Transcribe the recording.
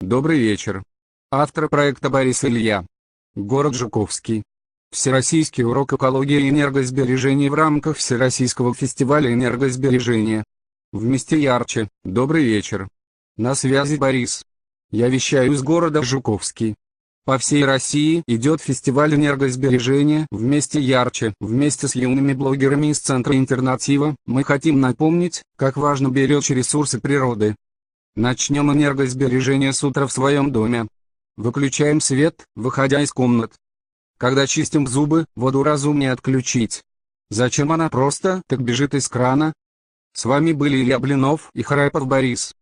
Добрый вечер. Автор проекта Борис Илья. Город Жуковский. Всероссийский урок экологии и энергосбережения в рамках Всероссийского фестиваля энергосбережения. Вместе ярче. Добрый вечер. На связи Борис. Я вещаю из города Жуковский. По всей России идет фестиваль энергосбережения «Вместе ярче». Вместе с юными блогерами из Центра Интернатива мы хотим напомнить, как важно беречь ресурсы природы. Начнем энергосбережение с утра в своем доме. Выключаем свет, выходя из комнат. Когда чистим зубы, воду разумнее отключить. Зачем она просто так бежит из крана? С вами были Илья Блинов и Харапов Борис.